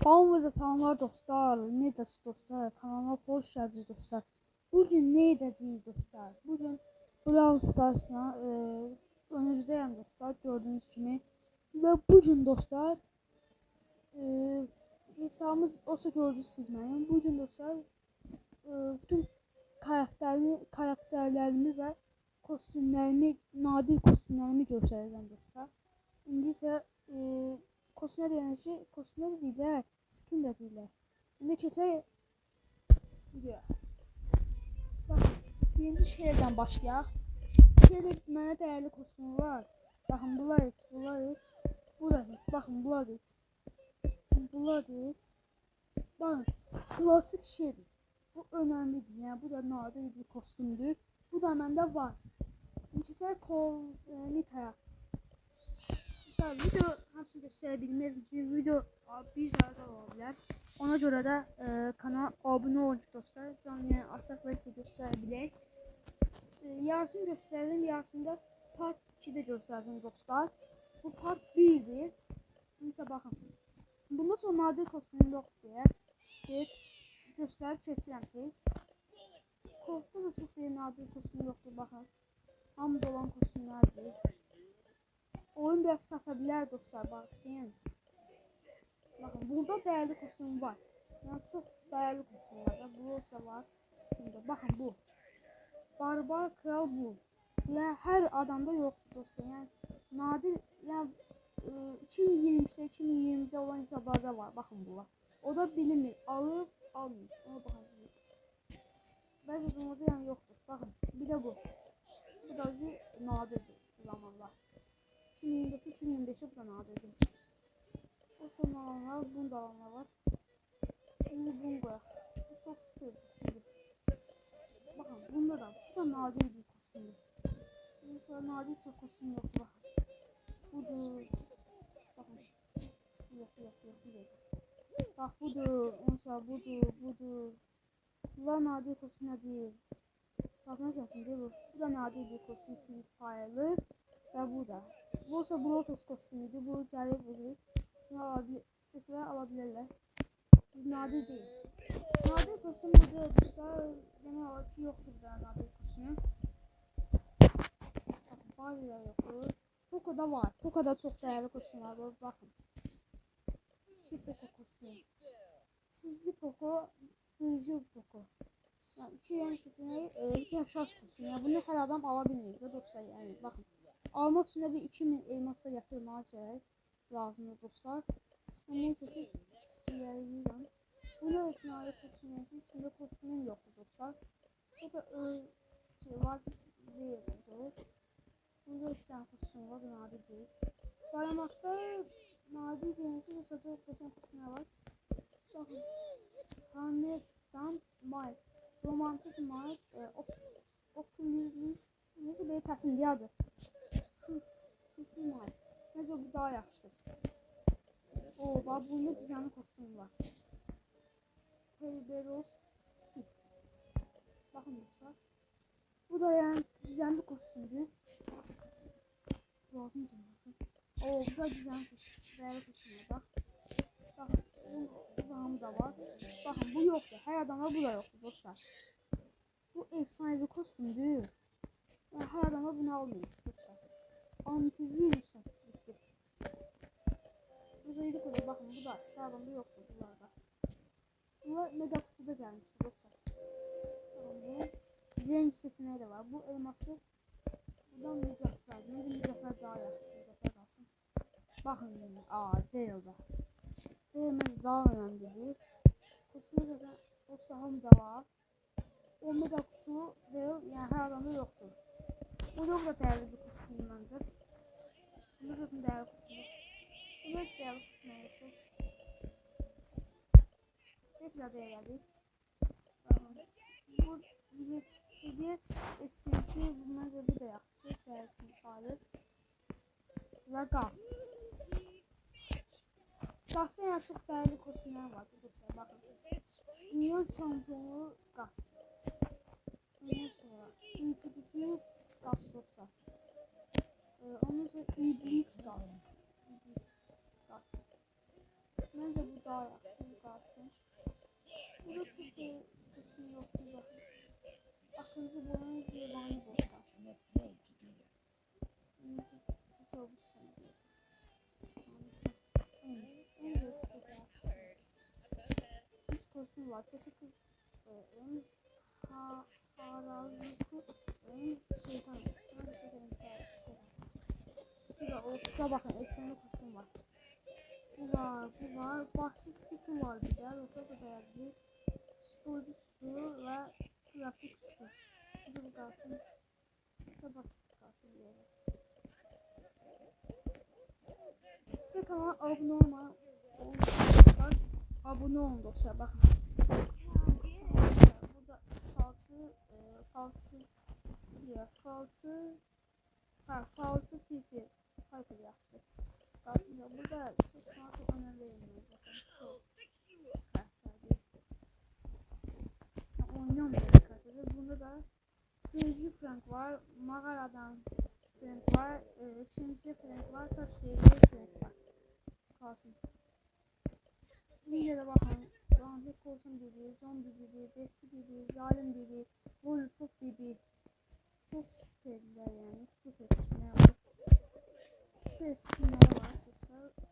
Hamınıza salamlar dostlar. Necəsiz dostlar? Kanalıma hoş geldiniz dostlar. Bugün ne edeceğiz dostlar? Bugün Brawl Stars'la önünüzdeyim dostlar. Gördüğünüz gibi. Ve bugün dostlar hesabımız olsa gördünüz siz benim. Bugün dostlar bütün karakterlerimi ve kostümlerimi, nadir kostümlerimi göstereceğim dostlar. İndi ise kostümler denen şey, kostümler değil, skin de değil. İndi keçək videoya. Bakın, birinci şeylerden başlayaq. Şeydə mənə dəyərli kostümü var. Bakın, Blood, bakın Blood. Bakın, klasik şeydir. Bu önemlidir. Yani bu da nadir bir kostümdür. Bu da məndə var. Keçək Nita'ya. Video hamısını göstərebilmez çünkü video bir saat olabilir. Ona göre de kanala abone olun dostlar. Canlı açaq və sizə göstərebilək. Yarısını göstərdim, yarısında part 2'de göstərdim dostlar. Bu part 1'dir. Neyse bakın. Bundan sonra nadir kostümüm yoxdur deyə göstərib keçirəm siz. Kostda da çox bir nadir kostüm yoxdur bakın. Hamıda olan kostümlərdir. Oyun biraz kasabilir dostlar, başlayın. Bakın burada değerli kostüm var. Yani çok değerli kostüm var. Bu olsa var. Şimdi bakın bu. Barbar Kral bu. Yani her adamda yoktur dostlar. Yani nadir yani 2023'te 2020'de olan hesaplarda var. Bakın bu var. O da bilinir. Alır almıyor. Ona bakın. Bazı durumda yani yoktur. Bakın bir de bu. Bu da nadirdir zamanlar. 2024 2025'e bu da nadirdir. O sonra alanlar, bunu da alanlar var. Şimdi bunu koyaq. Bu çok sıkıntı şimdi. Bakın bunda da, bu da nadir bir kostümdür. Mesela nadir çok kostüm yok bakın. Budur. Bakın. Yok. Bak budur. Mesela budur. Bunlar nadir kostüm değil. Bak mesela şimdi bu. Bu da nadir bir kostüm sayılır. Ve bu da. Bu olsa Brotos kostümüydü. Bu gəlib verir. İstəsələr alabilirler. Nadir değil. Nadir kostüm burada dostlar. Genel olarak yoktur da nadir kostümü. Bakın bazıları yoktur. Poco'da var. Poco'da çok değerli kostümler var. Bakın. Şu Poco kostümü. Sizli Poco, dırcı Poco. Yani iki yeni seçeneği yaşas kostümü. Yani bunu her adam alabilir dostlar yani bakın. Almak için de bir 2000 elmasla yatırmaya gerek lazımdır dostlar. Neyse ki ilerleyeceğim. Bunun için ayrı kostümün içinde kostümüm yoktu dostlar. Bu da vazif değil bence. Burada 2 tane kostüm var, nadir değil. Bayramakta nadir denizci ve satılık kostümler var. Bakın. Hanedan May, Romantik May, Oculus, neyse böyle takım diyadır. May. Neyse bu daha yaxşıdır. Bak bunda güzel kostüm var. Kerberos Kit. Bakın dostlar. Bu da yani güzel bir kostümdür. Lazım canım. Bu da güzel kostüm. Değerli kostümler bak. Bakın bu da var. Bakın bu yoktu. Her adamda bu da yoktu dostlar. Bu efsane bir kostümdür. Yani her adamda bunu almayın dostlar. Antivirüs sertifikası. Burada yedi koyuyor. Bakın bu da her adamda yoktu bunlarda. Bunlar mega kutuda gelmişti dostlar. Bakın bu renk seçeneği de var. Bu elması buradan mücevher. Neydi mücevher daha yaxşı. Mücevher kalsın. Bakın Dale'da. Dale'miz daha önemlidir. Kutusunda zaten o saham da var. O mega kutu Dale yani her adamda yoktur. Bu da değerli bir kutu bence. Bu zaten değerli kutu. Bu da değerli kutu. Tekrar değerli. Bu bir esprisi bundan göre de yaptı. Değerli kutu. Ve gaz. Gaz'da yani çok değerli kostümler var. Bakın. Dünya şampiyonu Gaz. Ondan sonra İntikütü Gaz dostlar. Ondan sonra İblis Gaz. Bence bu daha yaxşı. Burada çok kısmı yoktu zaten. Akıncı boyun yabani bozkır. Hiç olmuşsun diye. En basit olarak. Üç kostüm var. Kötü kız. Önümüz harazlıklı. Önümüz şeytan. Sana bir şey demek istedim. Şurada bakın. Eksenli kostüm var. Bu var. Başlı sütun var bir de. Ortada da yazdı. Sporcu sütunu ve grafik sütunu. Bu kalsın. Tabak kalsın diye. Size kanala abone olmayı abone olun dostlar. Bakın. Burada faltı pipi Piper yaptı. Aslında burada çok önemli değil zaten. Oynamıyor arkadaşlar. Bunda da Crazy Frank var, Mağaradan Frank var, Şemsiye Frank var, Taş Devri Frank var. Kalsın. Videoda bakın. Lanet Korsan Bibi, Zombi Bibi, Bekçi Bibi, Zalim Bibi, Wolfuk Bibi. Çok süperler yani. Süper skinler var.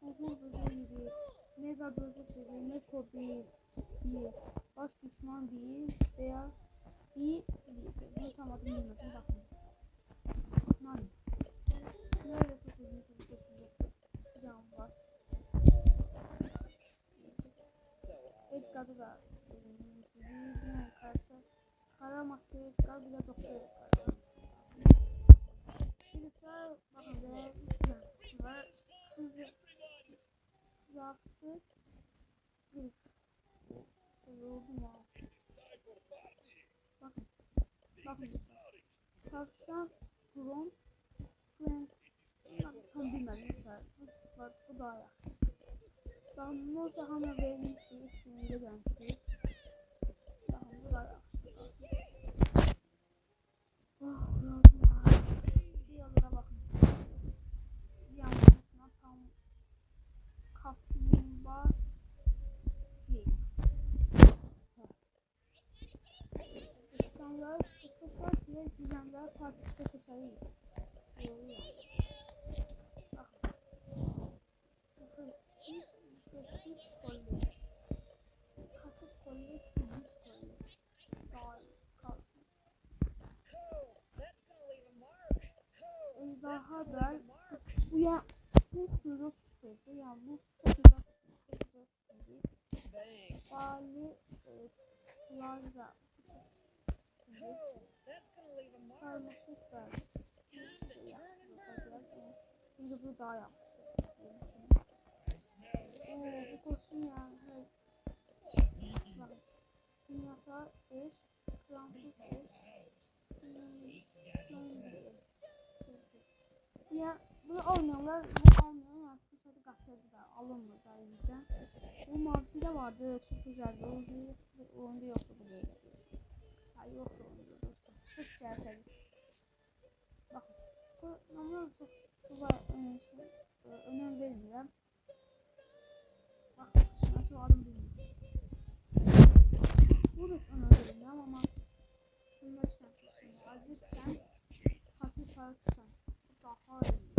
Huzur Böceği Bibi, Mega Böcek Bibi, Neko Bibi, Baş Düşman Bibi veya bunu tam adını bilmedim. Bakın. Nani. Böyle çok uzun bir yan var. Edgar'da da karakter. Kara maskeli Edgar bir de doktor Edgar. Çocuklar bakın ve var. Kızartı bir yoruldum ya. Bakın. Tavşan Grom Frank tam bilmem mesela. Bu daha ya. Ben bu sahama vermiştim. Üstüne gelmiştim. Bakın bu daha ya. Oh yoruldum ya. Bir yoluna bakın. Bir yanlışına tam kaplumbağa değil. İstaslar diye düzenler partisi seçelim. Hiç kolle. Katıp kolle, hiç kolle. Daha kalsın. Daha da bu ya çok güzel süperdi. Yani bu çok güzel süperdi. Bali Plaza sarmışlık var. Şimdi bu daha yaptı. Bu kostüm yani. Bakın. Dünyata eş, Fransız eş, ya bunu oynayanlar bu almayan yani fırsatı kaçırdı da alınmadı da yüzden. Bu mavisi de vardı çok güzeldi. Oyunda yoktu bu böyle. Hayır yoktu oyunda dostum. Hiç gelseydi. Bakın. Bu normal çok önem vermiyorum. Bakın şuna çok adım bilmiyorum. Bu da hiç önem vermiyorum ama bunlar işte aziz sen hafif harfsen daha iyi.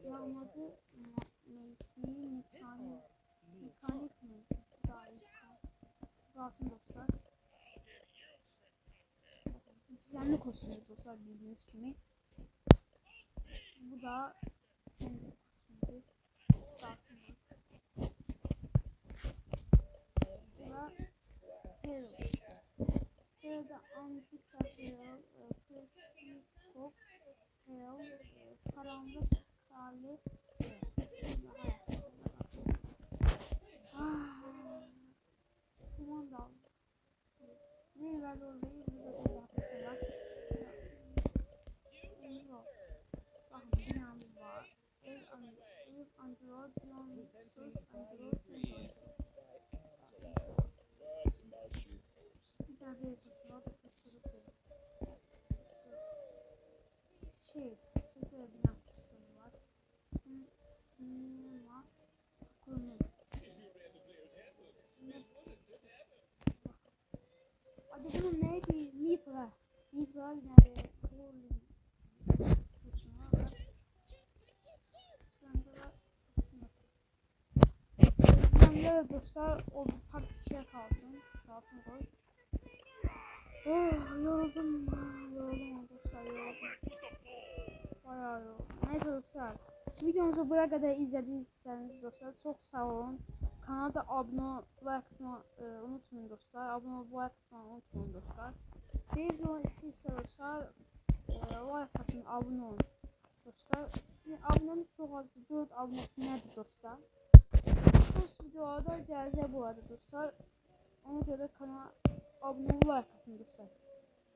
Yağmacı mevsimi mekanik mevsimi dair kalsın dostlar. Düzenli koşuyor dostlar bildiğiniz gibi. Bu da kendi koşuyor. Kalsın. Ve Hero. Hero'da antika Hero, Kristop Hero, karanlık Krali Kuman dal. Ne ver orayı bize de yapmışlar. Bakın binamız var. Ev Android, Youngsuz Android, bir tane bir kutular da tutturup Adı bunun neydi? Mipra. Mipra yani Sen dostlar o partikler kalsın. Kalsın koy. Oh yoruldum. Yoruldum dostlar yoruldum. Bayağı yoruldum. Neyse dostlar. Videomuzu buraya kadar izlediyseniz dostlar çok sağ olun. Kanala da abone like atmayı unutmayın dostlar. Abone like atmayı unutmayın dostlar. Bir video istiyorsa dostlar like atın, abone olun dostlar. Şimdi abonemiz çok az, 4 abonesi nedir dostlar? Son videoda gələcək bu arada dostlar. Ona görə kanala abone like atın dostlar.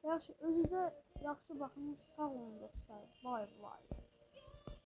Yaxşı, özünüzə yaxşı baxın, sağ olun dostlar. Bye bye.